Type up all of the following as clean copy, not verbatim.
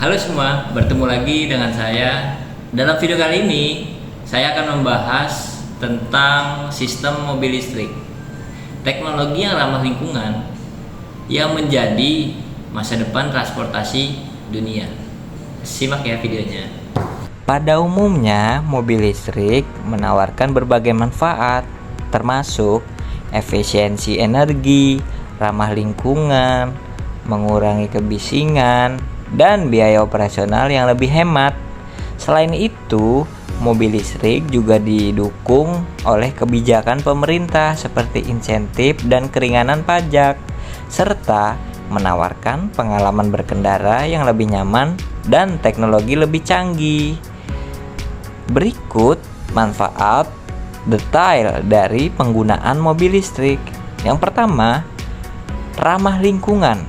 Halo semua, bertemu lagi dengan saya. Dalam video kali ini, saya akan membahas tentang sistem mobil listrik, teknologi yang ramah lingkungan yang menjadi masa depan transportasi dunia. Simak ya videonya. Pada umumnya, mobil listrik menawarkan berbagai manfaat, termasuk efisiensi energi, ramah lingkungan, mengurangi kebisingan, dan biaya operasional yang lebih hemat. Selain itu, mobil listrik juga didukung oleh kebijakan pemerintah seperti insentif dan keringanan pajak, serta menawarkan pengalaman berkendara yang lebih nyaman dan teknologi lebih canggih. Berikut manfaat detail dari penggunaan mobil listrik. Yang pertama, ramah lingkungan.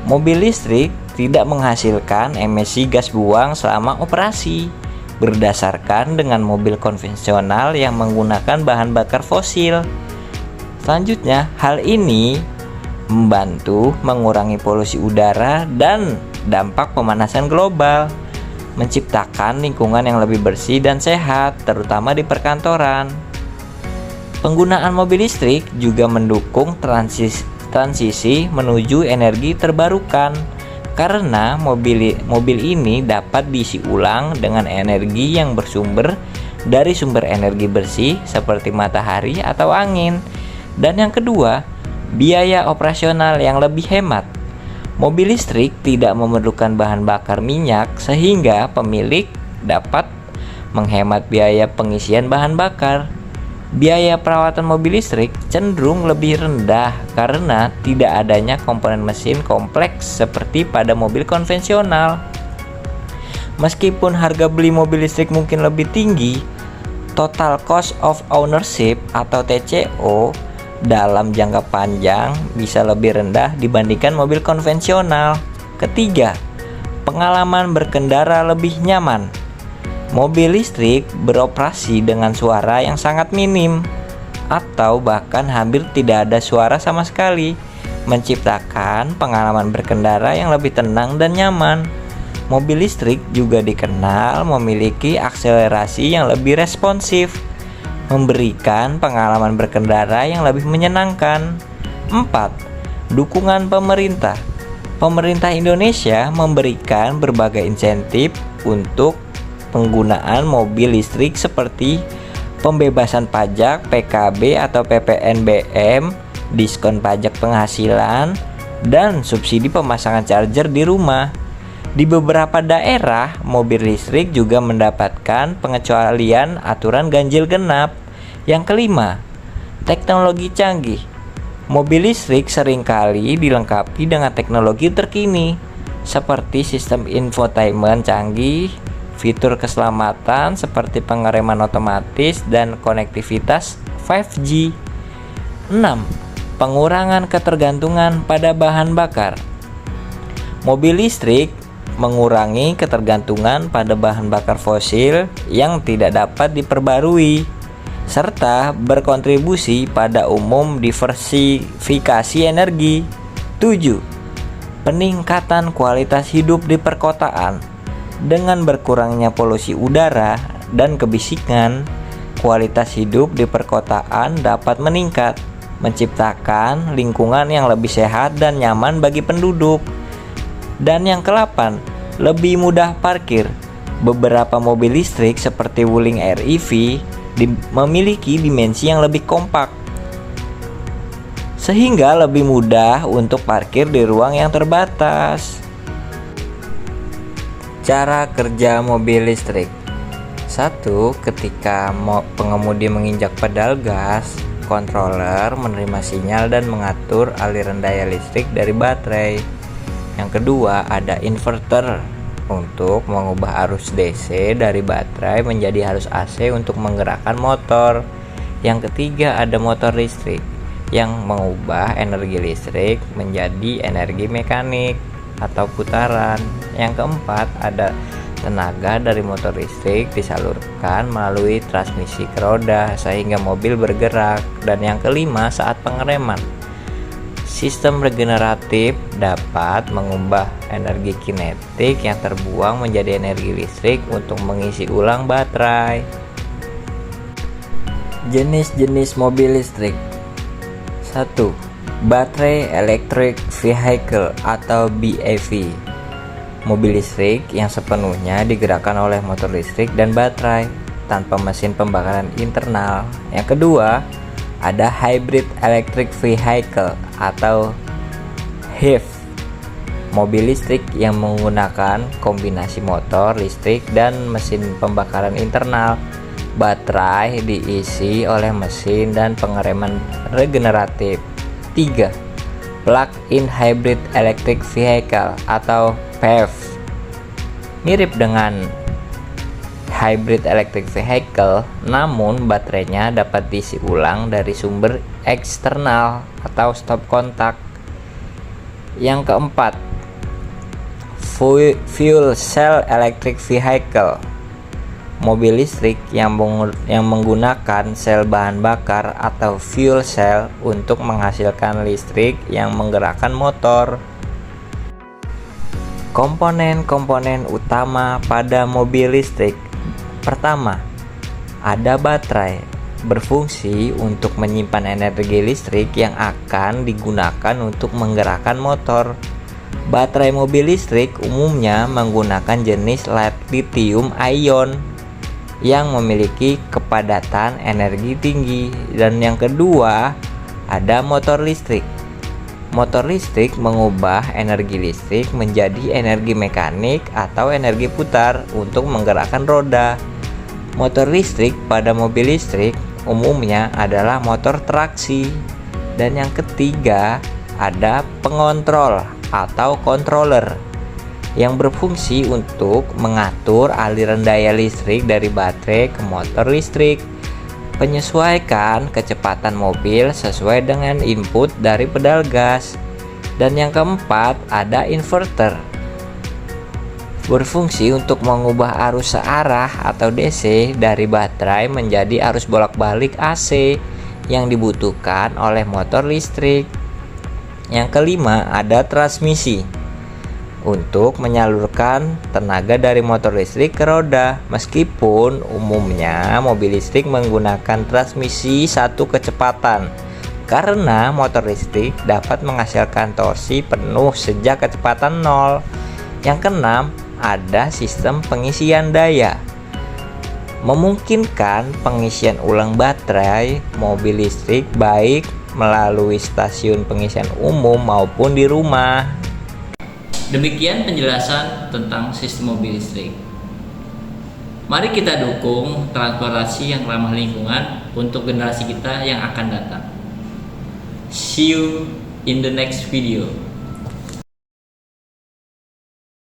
Mobil listrik tidak menghasilkan emisi gas buang selama operasi, berdasarkan dengan mobil konvensional yang menggunakan bahan bakar fosil. Selanjutnya, hal ini membantu mengurangi polusi udara dan dampak pemanasan global, menciptakan lingkungan yang lebih bersih dan sehat, terutama di perkantoran. Penggunaan mobil listrik juga mendukung transisi menuju energi terbarukan, karena mobil ini dapat diisi ulang dengan energi yang bersumber dari sumber energi bersih seperti matahari atau angin. Dan yang kedua, biaya operasional yang lebih hemat. Mobil listrik tidak memerlukan bahan bakar minyak, sehingga pemilik dapat menghemat biaya pengisian bahan bakar. Biaya perawatan mobil listrik cenderung lebih rendah karena tidak adanya komponen mesin kompleks seperti pada mobil konvensional. Meskipun harga beli mobil listrik mungkin lebih tinggi, total cost of ownership atau TCO dalam jangka panjang bisa lebih rendah dibandingkan mobil konvensional. Ketiga, pengalaman berkendara lebih nyaman. Mobil listrik beroperasi dengan suara yang sangat minim atau bahkan hampir tidak ada suara sama sekali, menciptakan pengalaman berkendara yang lebih tenang dan nyaman. Mobil listrik juga dikenal memiliki akselerasi yang lebih responsif, memberikan pengalaman berkendara yang lebih menyenangkan. 4. Dukungan pemerintah. Pemerintah Indonesia memberikan berbagai insentif untuk penggunaan mobil listrik seperti pembebasan pajak PKB atau PPNBM, diskon pajak penghasilan, dan subsidi pemasangan charger di rumah. Di beberapa daerah, mobil listrik juga mendapatkan pengecualian aturan ganjil genap. Yang kelima, teknologi canggih. Mobil listrik seringkali dilengkapi dengan teknologi terkini, seperti sistem infotainment canggih, fitur keselamatan seperti pengereman otomatis, dan konektivitas 5G. 6. Pengurangan ketergantungan pada bahan bakar. Mobil listrik mengurangi ketergantungan pada bahan bakar fosil yang tidak dapat diperbarui, serta berkontribusi pada diversifikasi energi. 7. Peningkatan kualitas hidup di perkotaan. Dengan berkurangnya polusi udara dan kebisingan, kualitas hidup di perkotaan dapat meningkat, menciptakan lingkungan yang lebih sehat dan nyaman bagi penduduk. Dan yang ke-8, lebih mudah parkir. Beberapa mobil listrik seperti Wuling Air EV memiliki dimensi yang lebih kompak, sehingga lebih mudah untuk parkir di ruang yang terbatas. Cara kerja mobil listrik. 1. Ketika pengemudi menginjak pedal gas, controller menerima sinyal dan mengatur aliran daya listrik dari baterai. Yang kedua, ada inverter untuk mengubah arus DC dari baterai menjadi arus AC untuk menggerakkan motor. Yang ketiga, ada motor listrik yang mengubah energi listrik menjadi energi mekanik atau putaran. Yang keempat, ada tenaga dari motor listrik disalurkan melalui transmisi ke roda sehingga mobil bergerak. Dan yang kelima, saat pengereman, Sistem regeneratif dapat mengubah energi kinetik yang terbuang menjadi energi listrik untuk mengisi ulang baterai. Jenis-jenis mobil listrik. 1. Battery Electric Vehicle atau BEV. Mobil listrik yang sepenuhnya digerakkan oleh motor listrik dan baterai tanpa mesin pembakaran internal. Yang kedua, ada Hybrid Electric Vehicle atau HEV. Mobil listrik yang menggunakan kombinasi motor listrik dan mesin pembakaran internal. Baterai diisi oleh mesin dan pengereman regeneratif. 3. Plug-in Hybrid Electric Vehicle atau PHEV. Mirip dengan Hybrid Electric Vehicle, namun baterainya dapat diisi ulang dari sumber eksternal atau stop kontak. Yang keempat, Fuel Cell Electric Vehicle. Mobil listrik yang menggunakan sel bahan bakar atau fuel cell untuk menghasilkan listrik yang menggerakkan motor. Komponen-komponen utama pada mobil listrik. Pertama, ada baterai, berfungsi untuk menyimpan energi listrik yang akan digunakan untuk menggerakkan motor. Baterai mobil listrik umumnya menggunakan jenis lithium ion yang memiliki kepadatan energi tinggi. Dan yang kedua, ada motor listrik. Motor listrik mengubah energi listrik menjadi energi mekanik atau energi putar untuk menggerakkan roda. Motor listrik pada mobil listrik umumnya adalah motor traksi. Dan yang ketiga, ada pengontrol atau controller yang berfungsi untuk mengatur aliran daya listrik dari baterai ke motor listrik, menyesuaikan kecepatan mobil sesuai dengan input dari pedal gas. Dan yang keempat, ada inverter, berfungsi untuk mengubah arus searah atau DC dari baterai menjadi arus bolak-balik AC yang dibutuhkan oleh motor listrik. Yang kelima, ada transmisi, untuk menyalurkan tenaga dari motor listrik ke roda. Meskipun umumnya mobil listrik menggunakan transmisi satu kecepatan, karena motor listrik dapat menghasilkan torsi penuh sejak kecepatan 0. Yang keenam, ada sistem pengisian daya, memungkinkan pengisian ulang baterai mobil listrik baik melalui stasiun pengisian umum maupun di rumah. Demikian penjelasan tentang sistem mobil listrik. Mari kita dukung transportasi yang ramah lingkungan untuk generasi kita yang akan datang. See you in the next video.